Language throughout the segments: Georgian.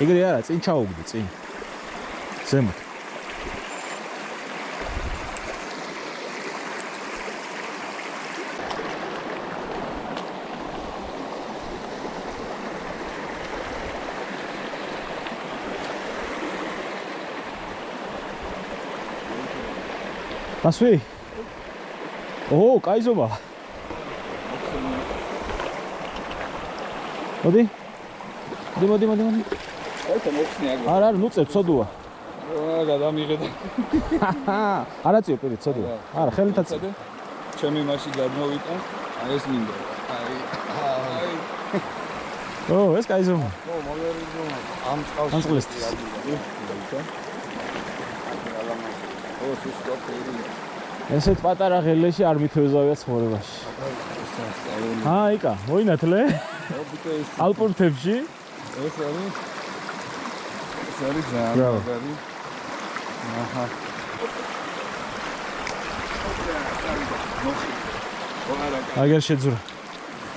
ეგრე არა, წინ ჩაუგდი, წინ. ზემოთ. Asvi. Oh, კაიზობა. მოდი. მოდი. ეს მოხსნია. არა, ნუ წებ, ცოდუა. რა დამიღედა. არა წიო, პირი, ცოდუა. არა, ხელითაც. ჩემი მაშინ გადმოვიტან. აი ეს მინდა. აი. ო, ეს კაიზობა. ო, მაგარია. ამ წყალს. ო, სუსტაფერი. ესეთ პატარა ღელეში არ მithვეზავია ცხოვრებაში. იკა, მოინათლე? ალპურ მთებში? ეს არის ძალიან მაგარი. აჰა. აგერ შეძურა.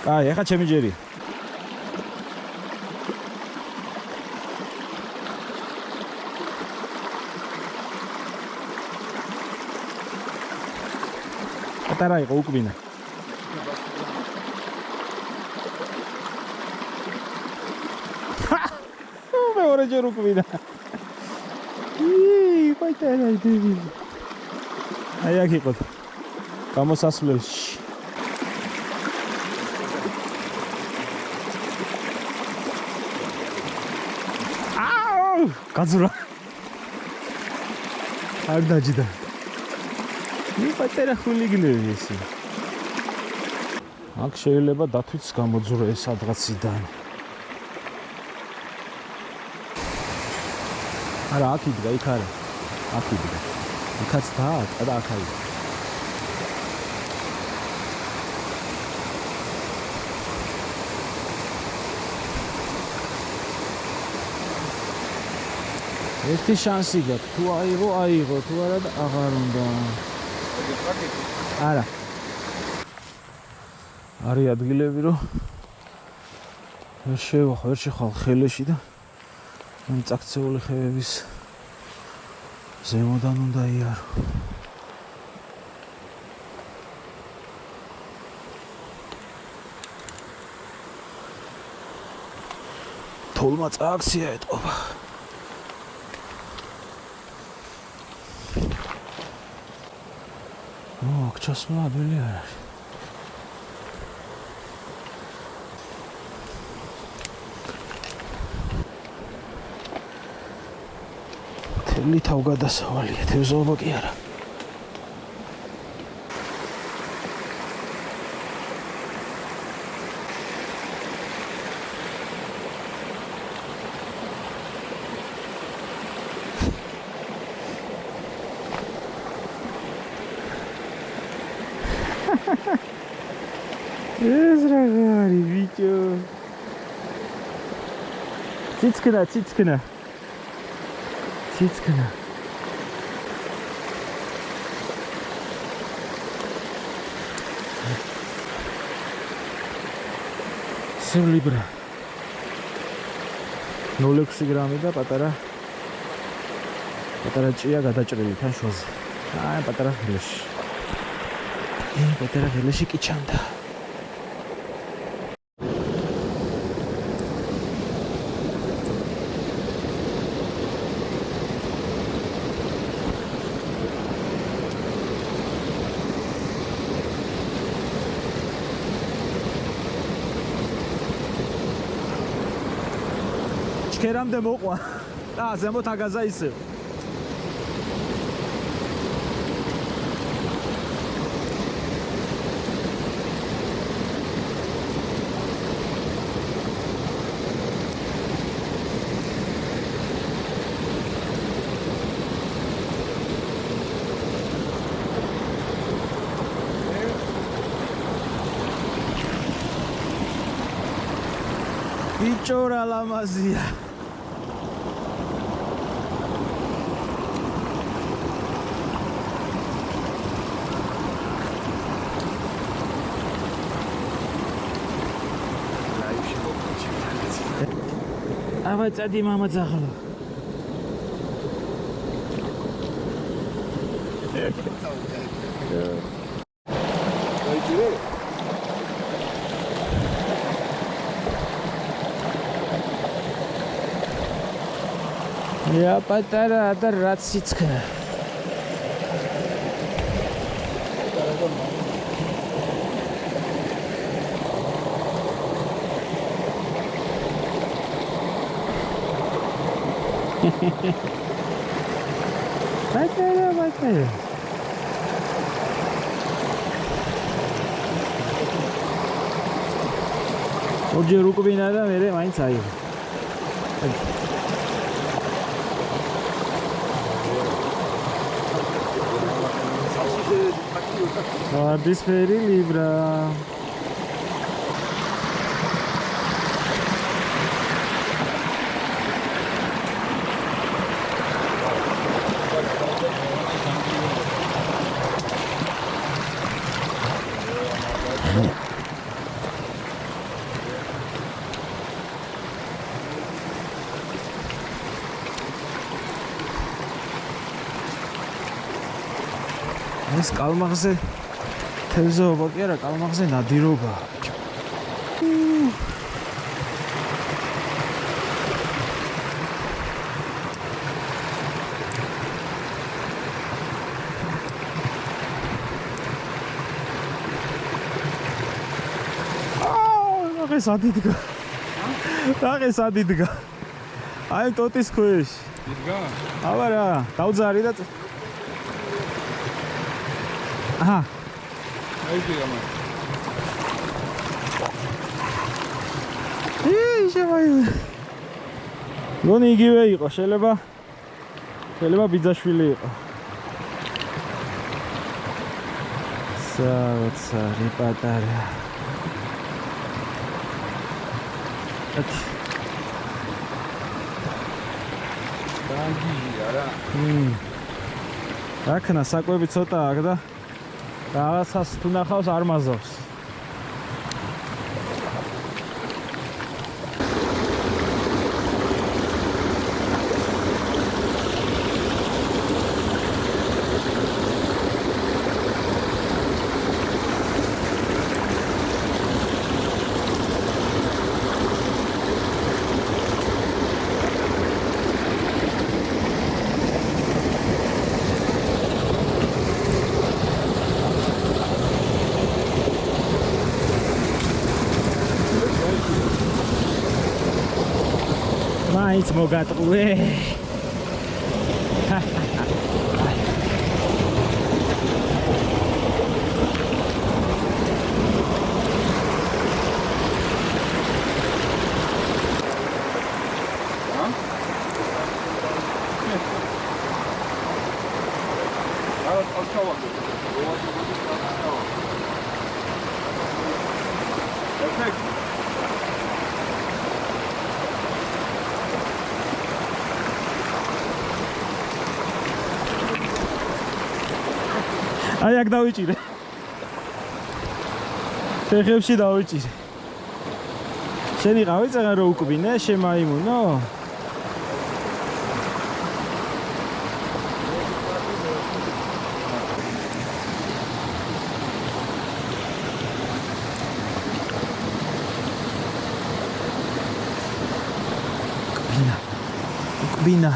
კაი, ახლა ჩემი ჯერი. პატარა იყო უკბინა. მეორე ჯერ უკბინა. პატარა დიდი. აი აქ იყო. გამოსასვლელში. გაძურა. არ დაჯდა. პატარა ხულიგნები ესე. აქ შეიძლება დათვიც გამოძურა ეს სადღაციდან. არა, აქ იდგა, იქ არა. აქ იდგა. იქაც დაატყა და აქ აიღო. ერთი შანსი გაქვს, თუ აიღო, თუ არა და აღარ უნდა. არა. არის ადგილები, რომ ვერ შეხვალ ხელეში და ამ წაქცეული ხეების ზემოდან უნდა იარო. თოლმა წაქცია ეტყობა. აქ ჩასვლა ადვილი არ არის. თელი თავგადასავალია, თევზაობა კი არა. ეს რა გარი ბიჭო. ციცკნა. სულიბრა. 0.6 გრამი და პატარა ჭია გადაჭრილი თან შუაზე. აი პატარა ღილეში კი ჩანდა. ჩქერამდე მოყვა და ზემოთ აგაზა ისევ. ბიჭო რა ლამაზია. Давай წადი мама ძაღლო. Я პატარა და რაც სიცხე. Байтая. ორჯერ უკბინა და მე მაინც აიღო. ვარდისფერი ლიბრა. ეს კალმახზე თევზაობა კი არა, კალმახზე ნადირობა. ნახე სადიდგა. ნახე სადიდგა. აი ტოტის ქვეშ. იდგა? აბა რა, დავძარი და აჰა. აი გიამა. შემაი. გონი იგივე იყო, შეიძლება ბიძაშვილი იყო. საოცარი პატარა. დაგიგია რა. აქ ნასაკვები ცოტა აქ და რაღაცას თუ ნახავს არ მაზავს. მაინც მოგატყუე. აი აქ დავიჭირე. ფეხებში დავიჭირე. შენ იყავი წაღან რო უკბინე, შემაიმუნო. უკბინა.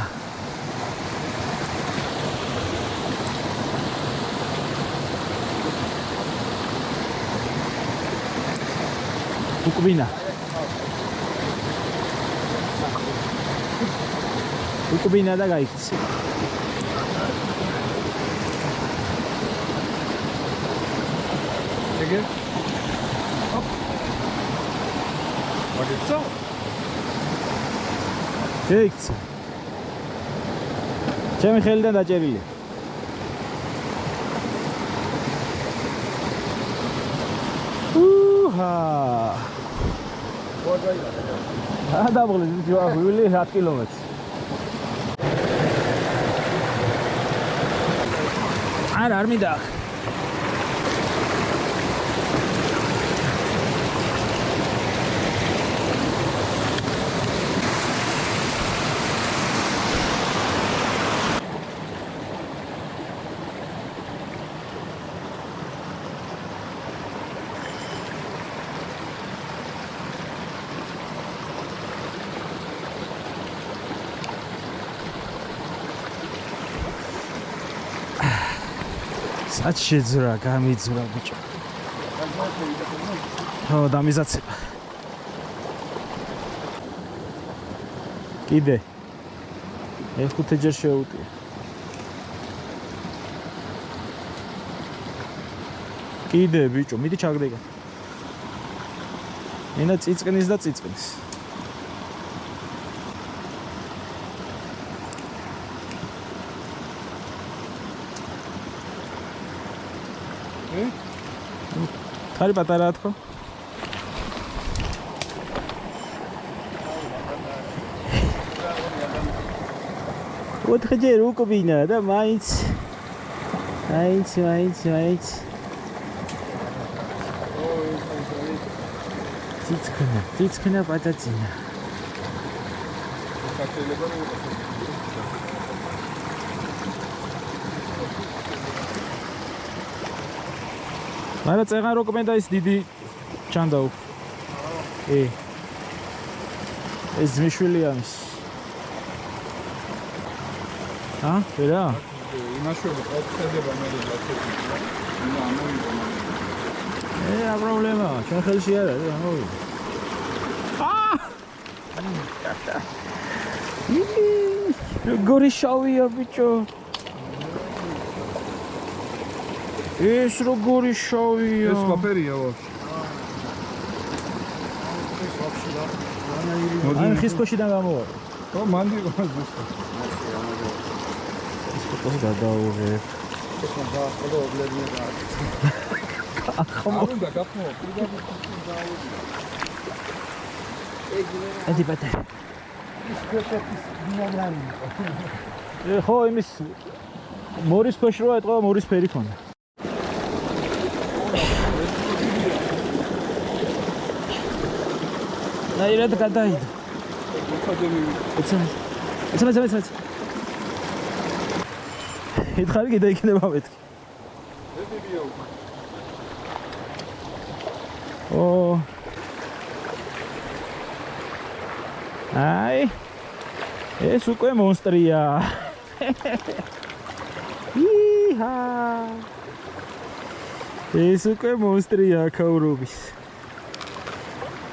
უკბინა. უკბინა და გაიქცე. ეგე? მაგეცა? გაიქცე. ჩემი ხელიდან დაჭერილი. გადავღლეს ვილი 10 კილომეტრს. არ მინდა. Sat შეძრა, გამიძრა ბიჭო. ხო, დამიზაცება. კიდე. ხუთჯერ შეუტია. კიდე ბიჭო, მიდი ჩაგდეგა. ენა წიწკნის და წიწკნის. ხარი პატარაა თქო. ოთხჯერ უკბინა და მაინც წიწკნა პატაცინა. არა წეღან რო კმენდა ის დიდი ჩანდაუ. ეს ძმისშვილი ამის. ვერა? იმაშველი ყოფდება მე ლაცები. რა პრობლემა? ჩვენ ხელში არ არის, ამოვიდა. როგორი შავია ბიჭო. ეს როგორი შავია. ეს ვაფერია ვაფშე. ან ხის ქოშიდან გამოვა. ხო, მანდი ყავს. ეს ფოტო გადაუღე. ეს უნდა ყოველდღე გააკეთო. არ უნდა გაფმო, პირდაპირ დაავიწყო. ედი ბატე. ის ფოტოს დინამრანი. ხო, იმის მორის ფოშ რო ეტყვა, მორის ფერი ქონდა. ნაირად გადაიდო. ეცემ. ითხარი კიდე იქნება მეთქი. აი ეს უკვე მონსტრია. ეს უკვე მონსტრია ქაურობის.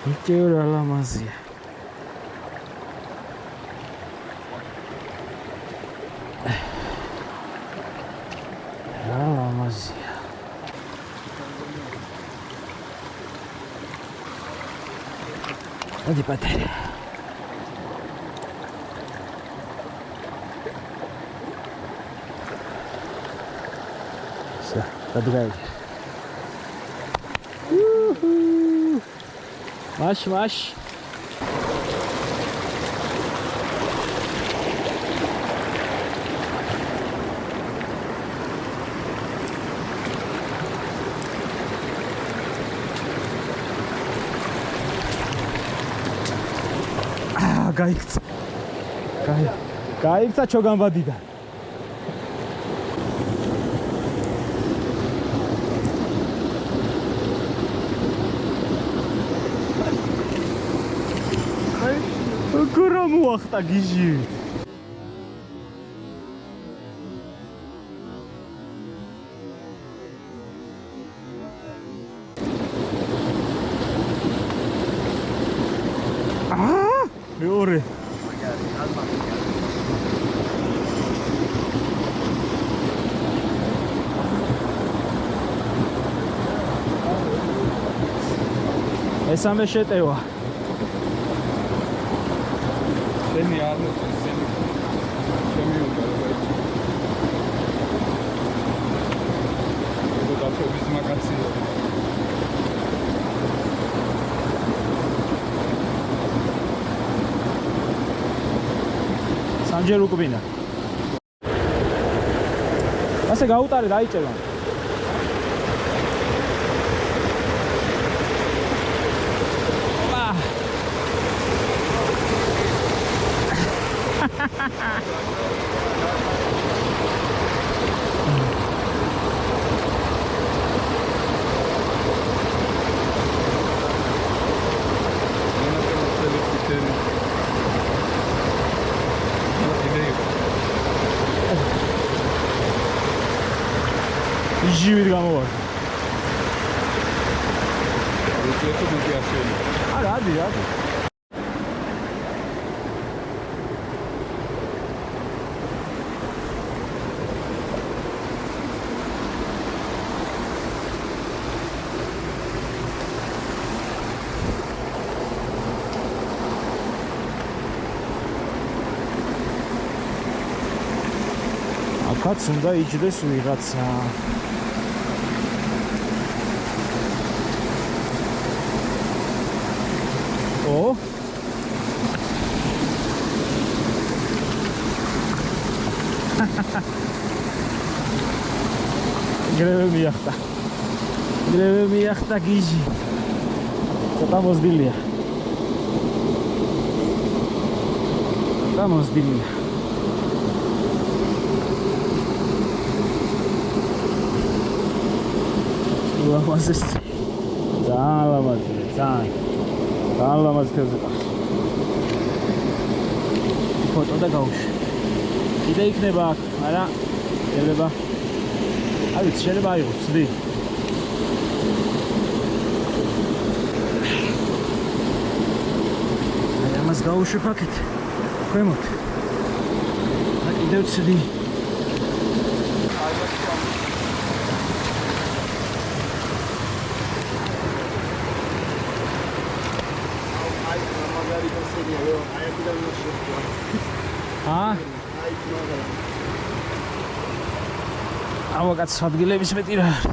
იჭე რა ლამაზია. რა ლამაზია. ადი პატარა. Подгай. Маш. გაიქცა. გაიქცა ჩოგანბადიდან. გურა მოახტა გიჟი. მეორე. ესამე შეტევა. Seni yardım seni. Şemiyorum arabayı. Bu da çok bizim akasıyor. სამჯერ უკბინა. ასე გაუტარე დაიჭერა. იჟივით გამოვარდა. უცებ მეტი ასეულო. არა, ადი. აქაც უნდა იჯდეს ვიღაცა. ო? გრევე მიახტა გიჟი. ცოტა მოზდილია. ლამაზეს ძალიან ლამაზია, ძალიან ლამაზი თევზი ყავს. ფოტო და გავუშვი. კიდე იქნება აქ, არა შეიძლება. აი, შეიძლება აიღოს, ცდი. აი, ამას გავუშვი აქეთ. ქვემოთ. და კიდევ ცდი. ავაკაც ადგილების მეტი რა არის.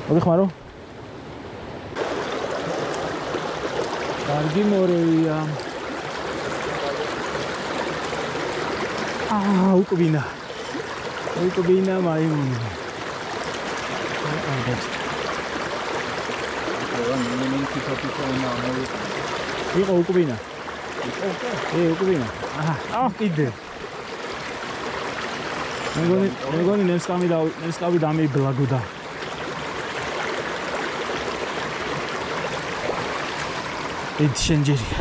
მოგიხმარო? კარგი მორევია. უკბინა მაიმუნი. იყო უკბინა. უკბინა. კიდე. მეგონი ნესკავი დამიბლაგოდა. ეს შენჯერია.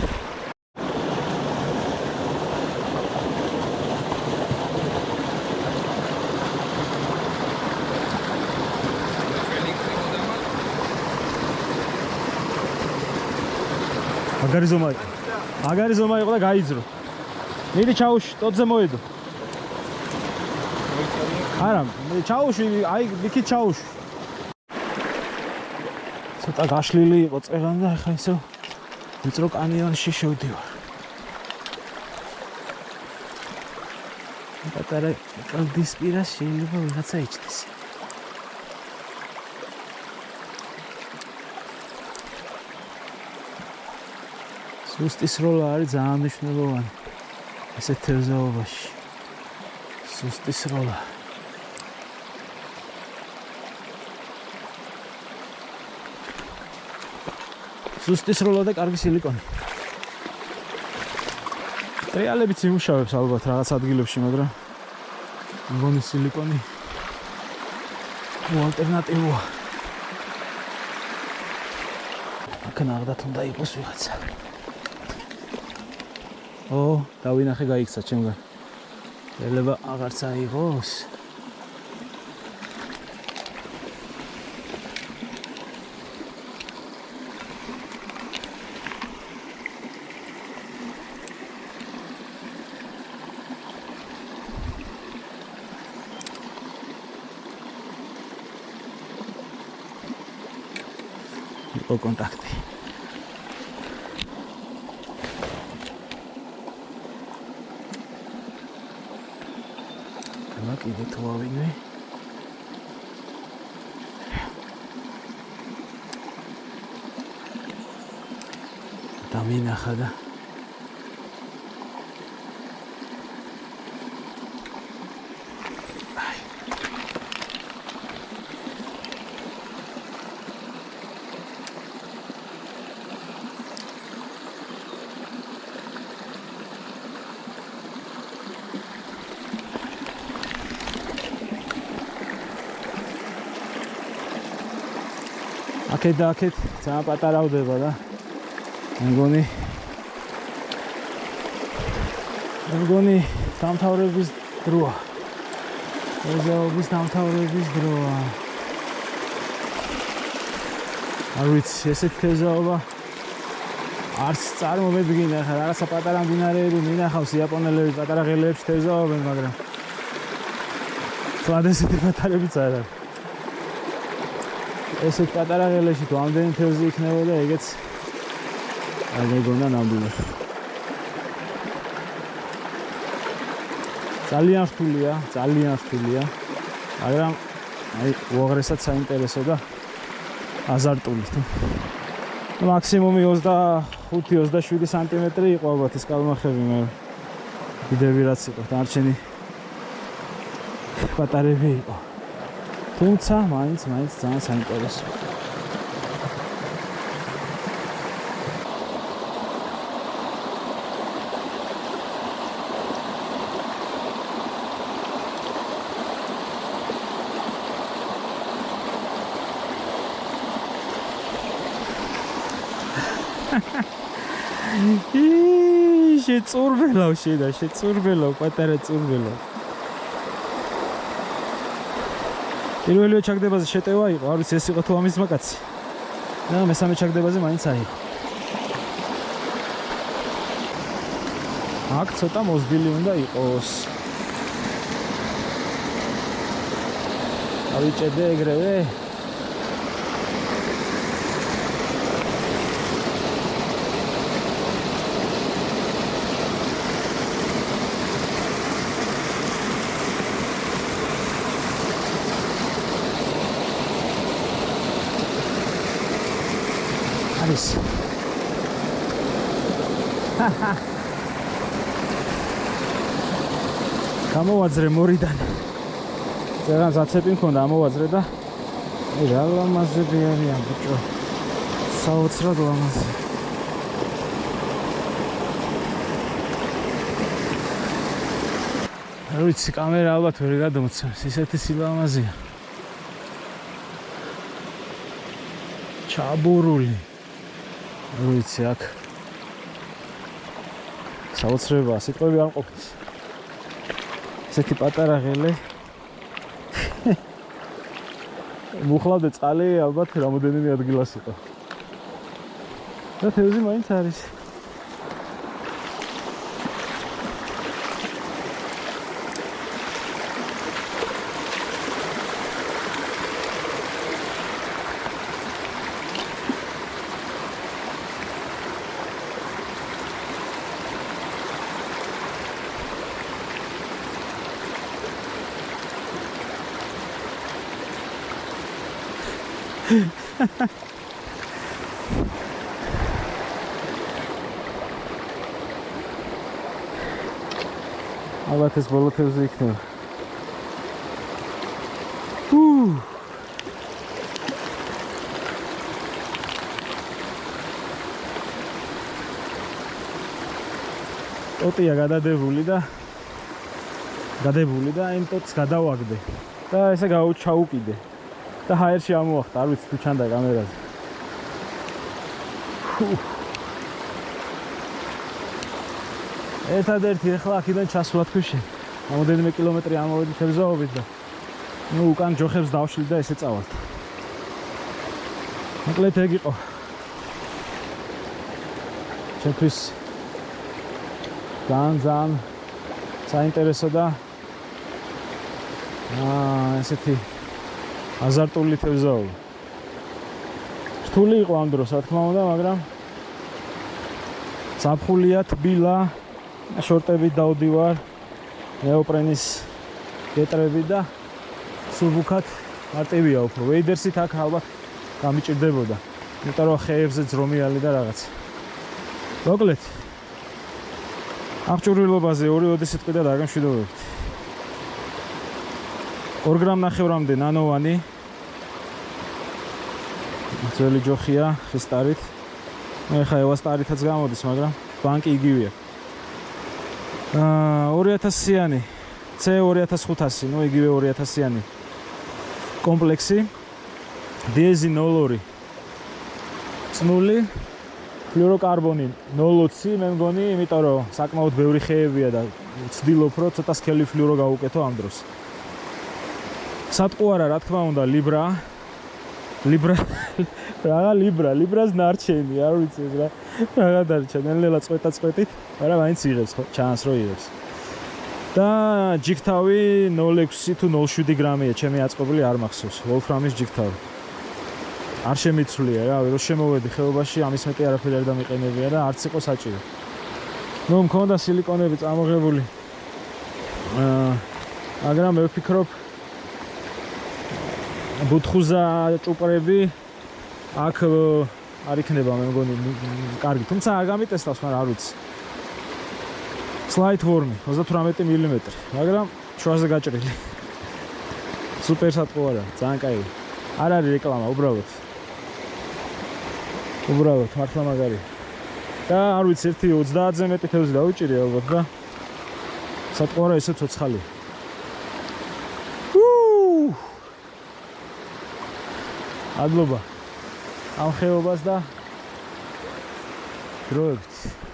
მაგარი ზომა იყო და გაიძრო. მიდი ჩაუშვი, ტოტზე მოედო. არა, ჩაუშვი, აი იქით ჩაუშვი. ცოტა გაშლილი იყო წეღან და ახლა ისევ ვიწრო კანიონში შევდივარ. პატარა კლდის პირას შეიძლება ვიღაცა იჭდეს. სუსტის როლა არის ძალიან მნიშვნელოვანი ესეთ თევზაობაში. სუსტის როლა. სუსტის როლა და კარგი სილიკონი. ტრიალებიც იმუშავებს ალბათ რაღაც ადგილებში, მაგრამ მგონი სილიკონი ალტერნატივაა. აქ ნახდათ უნდა იყოს ვიღაცა. დავინახე გაიქცა ჩემგან. შეიძლება აღარც აიღოს. იყო კონტაქტი. კიდე თუ ავინე. დამინახა და აქეთ და აქეთ ძალიან პატარავდება და მეგონი დამთავრების დროა. თევზაობის დამთავრების დროა. არ ვიცი, ესეთი თევზაობა არც წარმომედგინე, ხა რაღაცა პატარა მდინარეები მინახავს იაპონელები პატარა ღელეებში თევზაობენ, მაგრამ სად ესეთი პატარებიც არ არის. ესეთ პატარა ღელეში თუ ამდენი თევზი იქნებოდა, ეგეც არ მეგონა ნამდვილად. ძალიან რთულია, მაგრამ აი უაღრესად საინტერესო და აზარტული. მაქსიმუმი 25-27 სანტიმეტრი იყო ალბათ ეს კალმახები, მე კიდევ რაც იყო, დარჩენი პატარები იყო. თუმცა მაინც ძალიან საინტერესო. შეწურბელავ, პატარა წურბელავ. პირველივე ჩაგდებაზე შეტევა იყო, არ ვიცი ეს იყო თუ ამის მაკაცი. და მესამე ჩაგდებაზე მაინც აიღო. აქ ცოტა მოზრდილი უნდა იყოს. ავიჭედე ეგრევე. გამოვაძრე მორიდან. წერან ზაცები მქონდა, ამოვაძრე და რა ლამაზები არიან ბიჭო. საოცრად ლამაზი. არ ვიცი, კამერა ალბათ ვერ გადმოცემს, ისეთი სილამაზია. ჩაბურული. არ ვიცი, აქ საოცრებაა, სიტყვები არ მყოფის. ესეთი პატარა ღელე. მუხლავდე წყალი ალბათ რამოდენიმე ადგილას იყო. და თევზი მაინც არის. ალბათ ეს ბოლო თევზი იქნება. ტოტია გადადებული და იმ ტოტს გადავაგდე და ესე ჩაუკიდე და ჰაერში ამოვახტა, არ ვიცი თუ ჩანდა კამერაზე. ერთადერთი ახლა აქედან ჩასვლა თქვი, რამოდენიმე კილომეტრი ამოვედი თევზაობით და უკან ჯოხებს დავშლი და ესე წავალთ. მოკლედ ეგ იყო. ჩემთვის ძალიან საინტერესო და ესეთი აზარტული თევზაობა. რთული იყო ამ დროს, რა თქმა უნდა, მაგრამ ზაფხულია, თბილა, შორტებით დავდივარ, ნეოპრენის გეტრები და სულბუქად მარტივია უფრო. ვეიდერსით აქ ალბათ გამიჭირდებოდა, იმიტომ რომ ხეებზე ძრომიალი და რაღაც. მოკლედ, აღჭურვილობაზე 2 სიტყვით და დაგემშვიდობებით. 2 გრამ-ნახევრამდე ნანოვანი ძველი ჯოხია ხისტარით. მე ხა ევასტარითაც გამოდის, მაგრამ ბანკი იგივეა. 2000-იანი C2500, ну იგივე 2000-იანი კომპლექსი. დიეზი 02 წნული ფლუოროკარბონი 0.20 მე მგონი, იმიტომ რომ საკმაოდ ბევრი ხეებია და ვცდილობ რომ ცოტა სქელი ფლუორო გავუკეთო ამ დროს. სატყუ არა, რა თქმა უნდა, ლიბრას ნარჩენი, არ ვიცი ეს რა დარჩა, ნელ-ნელა წვეტით, მაგრამ მაინც იღებს ხო, ჩანს რომ იღებს. და ჯიქთავი 0.6 თუ 0.7 გრამია, ჩემი აწყობილი არ მახსოვს, ვოლფრამის ჯიქთავი. არ შემიცვლია რა, რომ შემოვედი ხეობაში, ამის მეტი არაფერი არ დამიყენებია და არც იყო საჭირო. ნუ მქონდა სილიკონები წამოღებული. მაგრამ მე ვფიქრობ ბუთხუზა ჭუპრები აქ არ იქნება მე მგონი კარგი, თუმცა არ გამიტესტავს, მაგრამ არ ვიცი. Slide worm 38 მმ, მაგრამ შუაზე გაჭრილი. სუპერ სატყუ არა, ძალიან კაი. არ არის რეკლამა, უბრალოდ მართლა მაგარი. და არ ვიცი, 30-ზე მეტი თევზი დავიჭირი ალბათ და სატყუ არა ესე ცოცხალი. ადლობა ამ ხეობას და დროებით